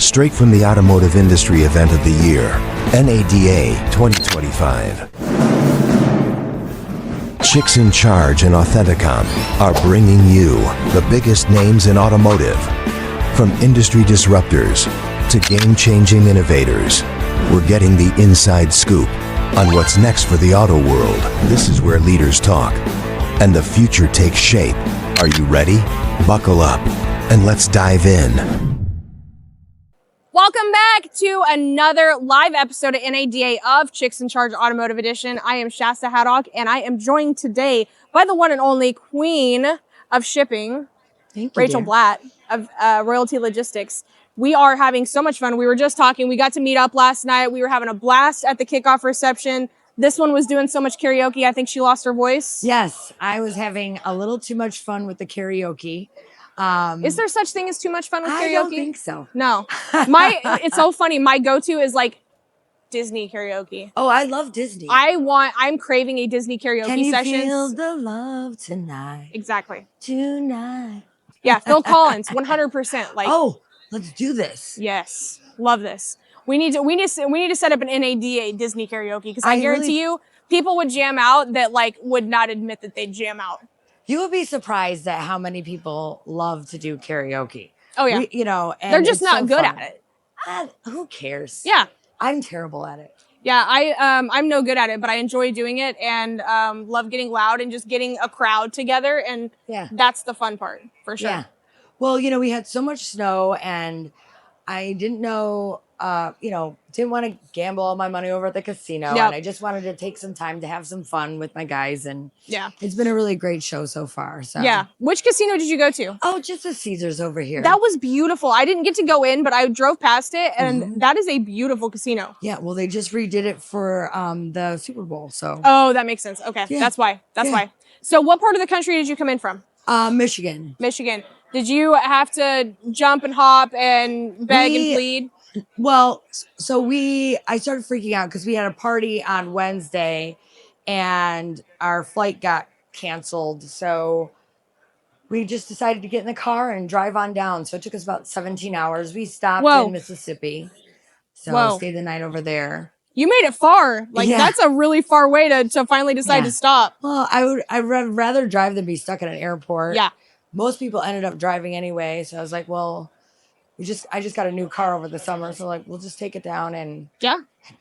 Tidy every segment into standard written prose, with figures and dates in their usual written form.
straight from the automotive industry event of the year, NADA 2025. Chicks in Charge and Authenticom are bringing you the biggest names in automotive. From industry disruptors to game-changing innovators, we're getting the inside scoop on what's next for the auto world. This is where leaders talk and the future takes shape. Are you ready? Buckle up and let's dive in. Welcome back to another live episode of NADA of Chicks in Charge Automotive Edition. I am Shasta Haddock, and I am joined today by the one and only queen of shipping, Rachel Blatt of Royalty Logistics. We are having so much fun. We were just talking. We got to meet up last night. We were having a blast at the kickoff reception. This one was doing so much karaoke, I think she lost her voice. Yes, I was having a little too much fun with the karaoke. Is there such thing as too much fun with karaoke? I don't think so. No. It's so funny. My go-to is like Disney karaoke. Oh, I love Disney. I'm craving a Disney karaoke session. session. Can you feel the love tonight? Exactly. Tonight. Yeah, Phil Collins, 100%. Like, oh, let's do this. Yes, love this. We need to set up an NADA Disney karaoke because I guarantee you, people would jam out that like would not admit that they'd jam out. You would be surprised at how many people love to do karaoke. Oh yeah, and they're just not good at it. Who cares? Yeah, I'm terrible at it. Yeah, I'm no good at it, but I enjoy doing it and love getting loud and just getting a crowd together, and that's the fun part for sure. Yeah. Well, we had so much snow, and I didn't know. Didn't want to gamble all my money over at the casino. Yep. And I just wanted to take some time to have some fun with my guys. And it's been a really great show so far. So yeah. Which casino did you go to? Oh, just the Caesars over here. That was beautiful. I didn't get to go in, but I drove past it, and that is a beautiful casino. Yeah. Well, they just redid it for the Super Bowl. So that makes sense. Okay. Yeah. That's why. So what part of the country did you come in from? Michigan. Michigan. Did you have to jump and hop and beg and plead? Well, so I started freaking out because we had a party on Wednesday and our flight got canceled. So we just decided to get in the car and drive on down. So it took us about 17 hours. We stopped in Mississippi. So stayed the night over there. You made it far. That's a really far way to finally decide to stop. Well, I'd rather drive than be stuck at an airport. Yeah. Most people ended up driving anyway. So I was like, well, I just got a new car over the summer, so we'll just take it down and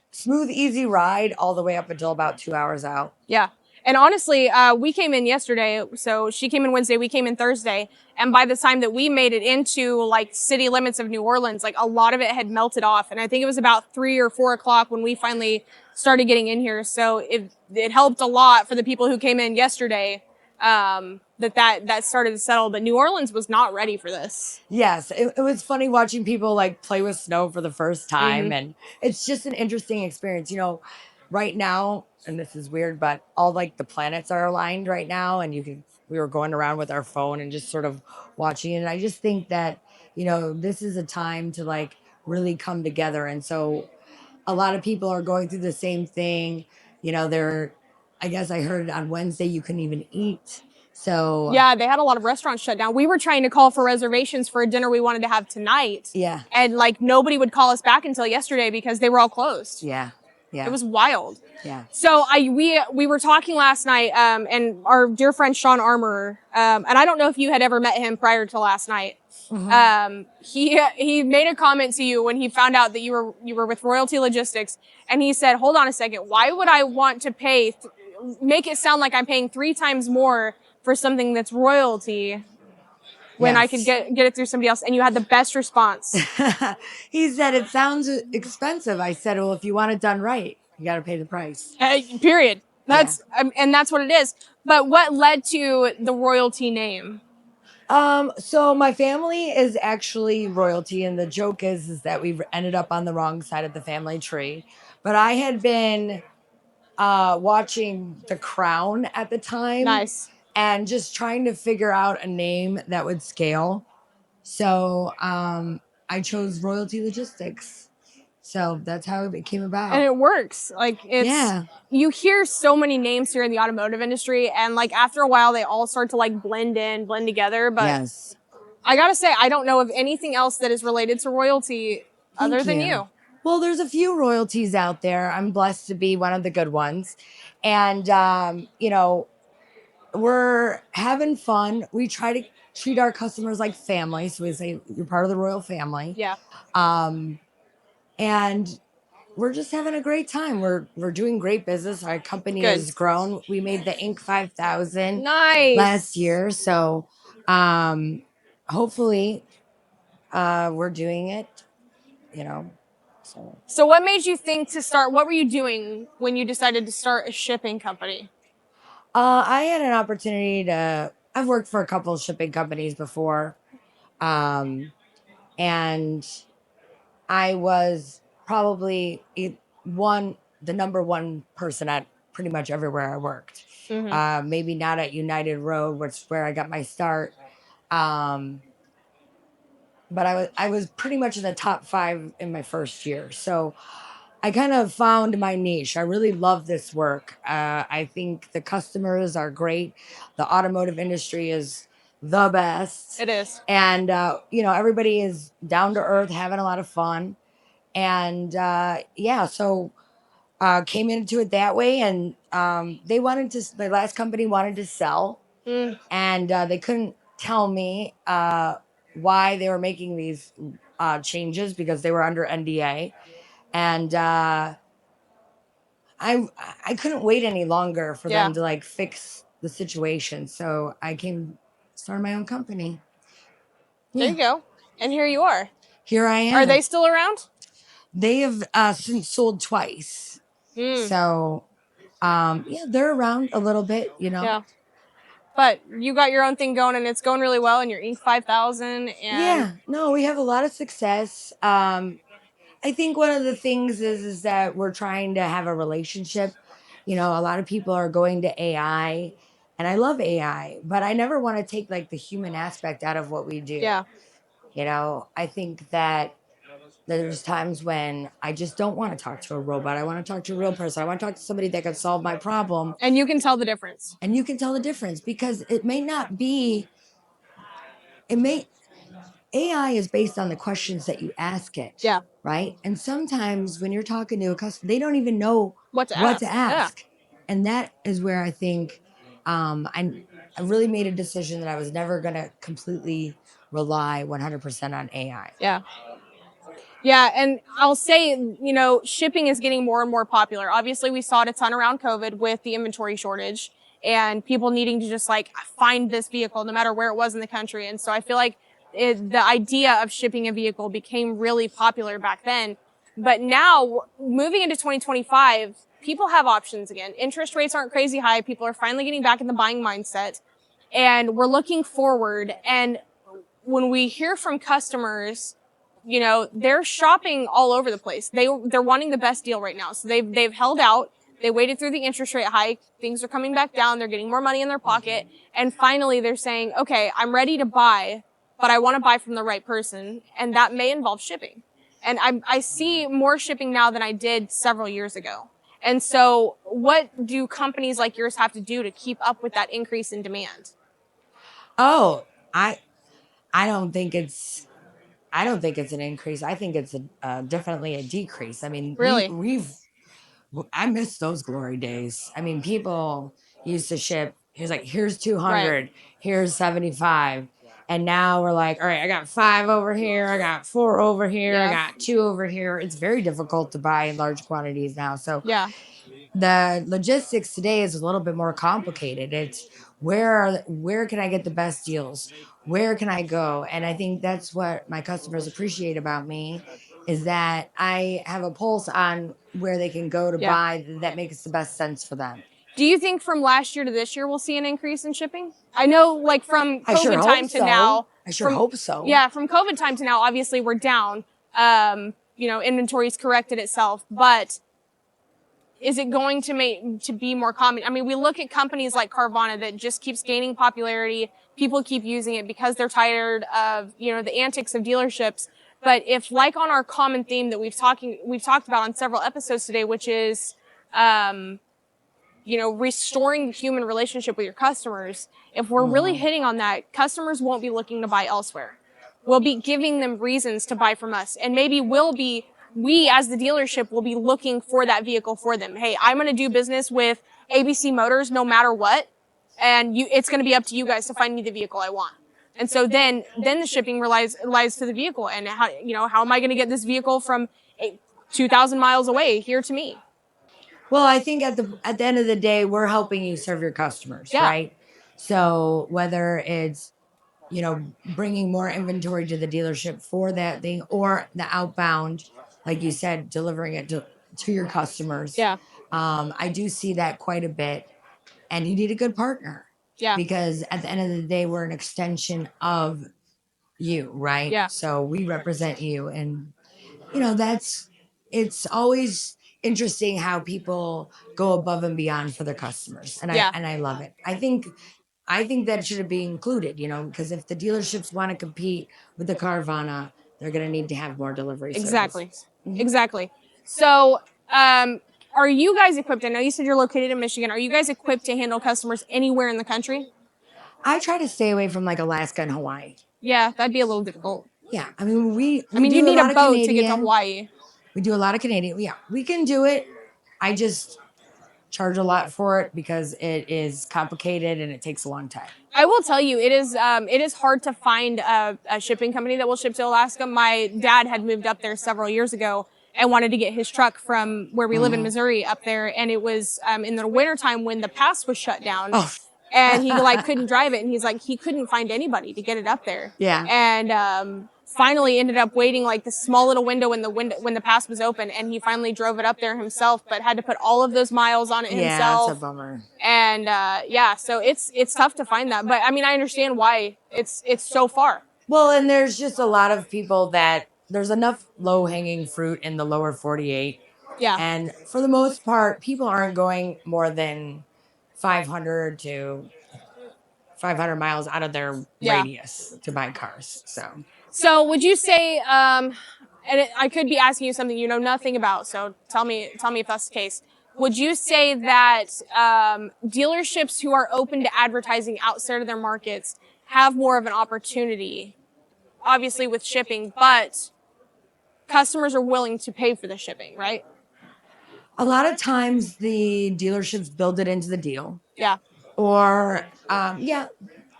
smooth, easy ride all the way up until about 2 hours out. Yeah. And honestly, we came in yesterday, so she came in Wednesday, we came in Thursday, and by the time that we made it into city limits of New Orleans, a lot of it had melted off, and I think it was about 3 or 4 o'clock when we finally started getting in here. So it helped a lot for the people who came in yesterday. That started to settle, but New Orleans was not ready for this. Yes, it was funny watching people play with snow for the first time, and it's just an interesting experience. Right now, and this is weird, but all the planets are aligned right now, and we were going around with our phone and just sort of watching it. And I just think that this is a time to really come together, and so a lot of people are going through the same thing. I guess I heard on Wednesday you couldn't even eat. So yeah, they had a lot of restaurants shut down. We were trying to call for reservations for a dinner we wanted to have tonight. Yeah. And nobody would call us back until yesterday because they were all closed. Yeah. Yeah. It was wild. Yeah. So we were talking last night, and our dear friend Sean Armour, and I don't know if you had ever met him prior to last night. He made a comment to you when he found out that you were with Royalty Logistics, and he said, "Hold on a second. Why would I want to make it sound like I'm paying 3 times more for something that's royalty when I could get it through somebody else?" And you had the best response. He said, "It sounds expensive." I said, "Well, if you want it done right, you got to pay the price." Period. And that's what it is. But what led to the royalty name? So my family is actually royalty, and the joke is that we've ended up on the wrong side of the family tree. But I had been watching The Crown at the time. Nice. And just trying to figure out a name that would scale. So I chose Royalty Logistics. So that's how it came about. And it works. You hear so many names here in the automotive industry, and after a while they all start to blend together. But I gotta say, I don't know of anything else that is related to royalty Thank other than you? Well, there's a few royalties out there. I'm blessed to be one of the good ones. And, we're having fun. We try to treat our customers like family. So we say, you're part of the royal family. Yeah. Um, and we're just having a great time. We're doing great business. Our company Good. has grown. We made the Inc. 5000 Nice. last year. So hopefully we're doing it, you know. So what made you think to start? What were you doing when you decided to start a shipping company? I had an opportunity I've worked for a couple of shipping companies before. And I was probably the number one person at pretty much everywhere I worked. Maybe not at United Road, which is where I got my start. But I was pretty much in the top 5 in my first year. So I kind of found my niche. I really love this work. I think the customers are great. The automotive industry is the best. It is. And, everybody is down to earth, having a lot of fun. And so came into it that way. And the last company wanted to sell. And they couldn't tell me why they were making these changes because they were under NDA. And I couldn't wait any longer for them to fix the situation. So I started my own company. There you go. And here you are. Here I am. Are they still around? They have since sold twice. So they're around a little bit, Yeah. But you got your own thing going and it's going really well and you're Inc. 5000 and we have a lot of success. I think one of the things is that we're trying to have a relationship. A lot of people are going to AI and I love AI, but I never want to take the human aspect out of what we do. Yeah. I think that there's times when I just don't want to talk to a robot. I want to talk to a real person. I want to talk to somebody that can solve my problem. And you can tell the difference. And you can tell the difference because it may not be, AI is based on the questions that you ask it. Yeah. Right. And sometimes when you're talking to a customer, they don't even know what to ask. Yeah. And that is where I think I really made a decision that I was never going to completely rely 100% on AI. Yeah. Yeah, and I'll say, shipping is getting more and more popular. Obviously, we saw it a ton around COVID with the inventory shortage and people needing to just find this vehicle no matter where it was in the country. And so I feel like the idea of shipping a vehicle became really popular back then. But now, moving into 2025, people have options again. Interest rates aren't crazy high. People are finally getting back in the buying mindset. And we're looking forward. And when we hear from customers, they're shopping all over the place. They're wanting the best deal right now. So they've held out. They waited through the interest rate hike. Things are coming back down. They're getting more money in their pocket. And finally they're saying, okay, I'm ready to buy, but I want to buy from the right person. And that may involve shipping. And I see more shipping now than I did several years ago. And so what do companies like yours have to do to keep up with that increase in demand? Oh, I don't think it's an increase. I think it's definitely a decrease. I mean, really, I miss those glory days. I mean, people used to ship. Here's 200, here's 75, and now we're like, all right, I got 5 over here, I got 4 over here, I got 2 over here. It's very difficult to buy in large quantities now. So the logistics today is a little bit more complicated. It's where can I get the best deals? Where can I go? And I think that's what my customers appreciate about me is that I have a pulse on where they can go to buy that makes the best sense for them. Do you think from last year to this year we'll see an increase in shipping? I know from COVID time to now. I sure hope so. Yeah, from COVID time to now, obviously we're down. Inventory's corrected itself, but is it going to be more common? I mean, we look at companies like Carvana that just keeps gaining popularity. People keep using it because they're tired of, the antics of dealerships. But if on our common theme that we've talked about on several episodes today, which is, restoring the human relationship with your customers, if we're really hitting on that, customers won't be looking to buy elsewhere. we'll be giving them reasons to buy from us. And maybe we as the dealership will be looking for that vehicle for them. Hey, I'm going to do business with ABC Motors no matter what. And it's going to be up to you guys to find me the vehicle I want. And so then the shipping lies to the vehicle. And how am I going to get this vehicle from 2,000 miles away here to me? Well, I think at the end of the day, we're helping you serve your customers, right? So whether it's, bringing more inventory to the dealership for that thing, or the outbound, like you said, delivering it to your customers. Yeah. I do see that quite a bit. And you need a good partner. Yeah. Because at the end of the day, we're an extension of you, right? Yeah. So we represent you. And, it's always interesting how people go above and beyond for their customers. And I love it. I think that should be included, because if the dealerships want to compete with the Carvana, they're going to need to have more delivery Exactly. service. Exactly. So, are you guys equipped? I know you said you're located in Michigan. Are you guys equipped to handle customers anywhere in the country? I try to stay away from like Alaska and Hawaii. Yeah, that'd be a little difficult. Yeah. I mean, you need a boat to get to Hawaii. We do a lot of Canadian. Yeah, we can do it. I just charge a lot for it because it is complicated and it takes a long time. I will tell you, it is hard to find a shipping company that will ship to Alaska. My dad had moved up there several years ago and wanted to get his truck from where we live in Missouri up there. And it was in the wintertime when the pass was shut down. Oh. And he couldn't drive it. And he's like, he couldn't find anybody to get it up there. Yeah. And finally ended up waiting like this small little window when the pass was open. And he finally drove it up there himself, but had to put all of those miles on it himself. Yeah, it's a bummer. And so it's tough to find that. But I mean, I understand why it's so far. Well, and there's just a lot of people that there's enough low-hanging fruit in the lower 48. Yeah. And for the most part, people aren't going more than 500 to 500 miles out of their radius to buy cars. So would you say, I could be asking you something you know nothing about, so tell me if that's the case. Would you say that dealerships who are open to advertising outside of their markets have more of an opportunity, obviously with shipping, but customers are willing to pay for the shipping, right? A lot of times the dealerships build it into the deal. Yeah. Or,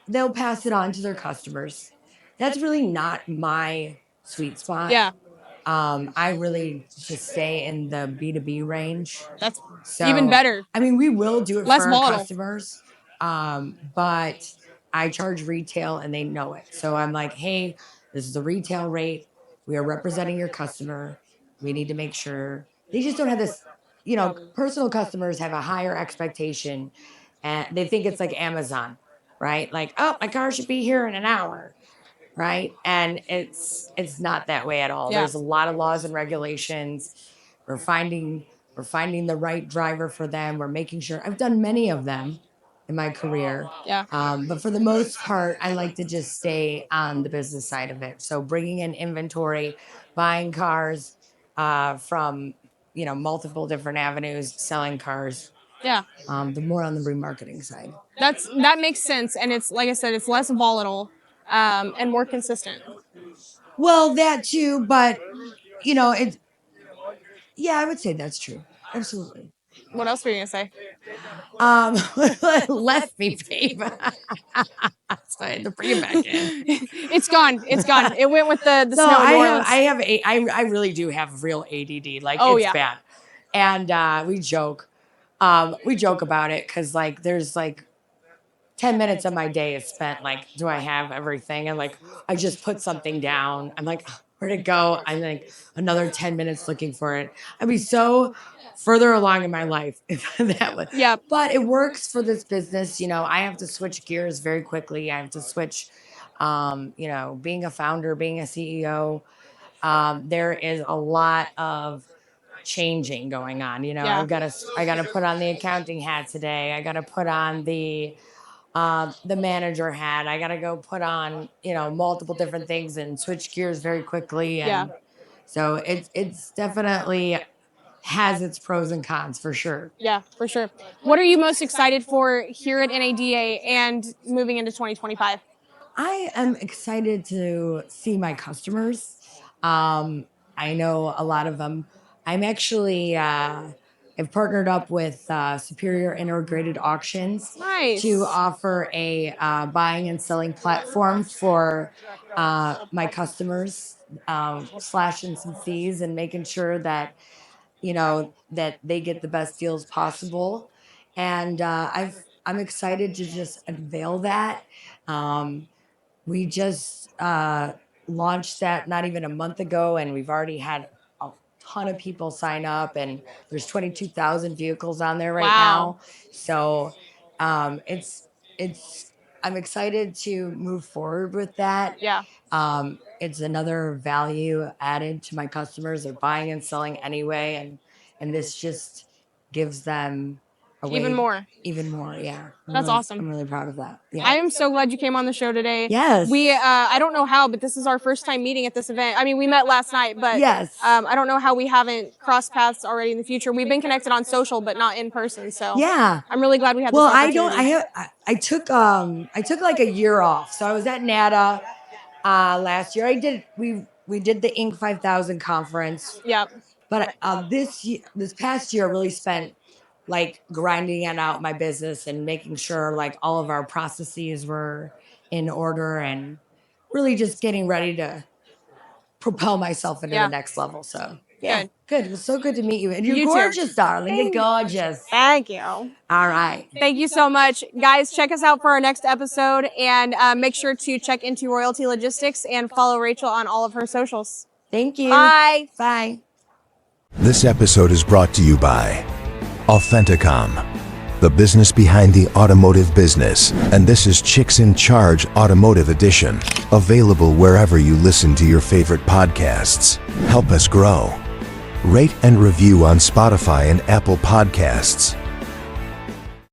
they'll pass it on to their customers. That's really not my sweet spot. Yeah. I really just stay in the B2B range. That's even better. I mean, we will do it Less for volatile. our customers, but I charge retail and they know it. So I'm like, hey, this is the retail rate. We are representing your customer. We need to make sure. They just don't have this, personal customers have a higher expectation and they think it's like Amazon, right? Like, oh, my car should be here in an hour. Right. And it's not that way at all. Yeah. There's a lot of laws and regulations. We're finding the right driver for them. We're making sure. I've done many of them in my career. Yeah. But for the most part, I like to just stay on the business side of it. So bringing in inventory, buying cars from, multiple different avenues, selling cars. Yeah. The more on the remarketing side. That makes sense. And it's, like I said, it's less volatile. And more consistent. Well, that too, but I would say that's true. Absolutely. What else were you gonna say? Left me, babe. So I had to bring it back in. It's gone. It went with the No, snow. I really do have real ADD. Like, it's bad. And we joke about it because there's 10 minutes of my day is spent do I have everything? And I just put something down. I'm like, where'd it go? I'm another 10 minutes looking for it. I'd be so further along in my life if that was. Yeah. But it works for this business. I have to switch gears very quickly. I have to switch, being a founder, being a CEO. There is a lot of changing going on. I gotta put on the accounting hat today. I gotta put on the manager hat. I gotta go put on, multiple different things and switch gears very quickly. And so it's definitely has its pros and cons for sure. Yeah, for sure. What are you most excited for here at NADA and moving into 2025? I am excited to see my customers. I know a lot of them. I'm actually I've partnered up with Superior Integrated Auctions Nice. to offer a buying and selling platform for my customers, slashing some fees and making sure that that they get the best deals possible. And I'm excited to just unveil that. Um, we just launched that not even a month ago, and we've already had a ton of people sign up, and there's 22,000 vehicles on there right Wow. now. So it's I'm excited to move forward with that. Yeah. It's another value added to my customers. They're buying and selling anyway, and this just gives them a way Even more. even more. Yeah, That's awesome. I'm really proud of that. Yeah. I am so glad you came on the show today. Yes. I don't know how, but this is our first time meeting at this event. I mean, we met last night, but Yes. I don't know how we haven't crossed paths already in the future. We've been connected on social, but not in person. So Yeah. I'm really glad we had Well, this I opportunity. I took like a year off. So I was at NADA last year. We did the Inc. 5000 conference. Yep. But this past year, I really spent like grinding it out my business and making sure like all of our processes were in order and really just getting ready to propel myself into Yeah. the next level. So yeah, Good. good. It was so good to meet you. And you're You too. gorgeous, darling. You're gorgeous. Thank you. All right. Thank you so much. Guys, check us out for our next episode and make sure to check into Royalty Logistics and follow Rachel on all of her socials. Thank you. Bye. Bye. This episode is brought to you by Authenticom, the business behind the automotive business. And this is Chicks in Charge Automotive Edition, available wherever you listen to your favorite podcasts. Help us grow. Rate and review on Spotify and Apple Podcasts.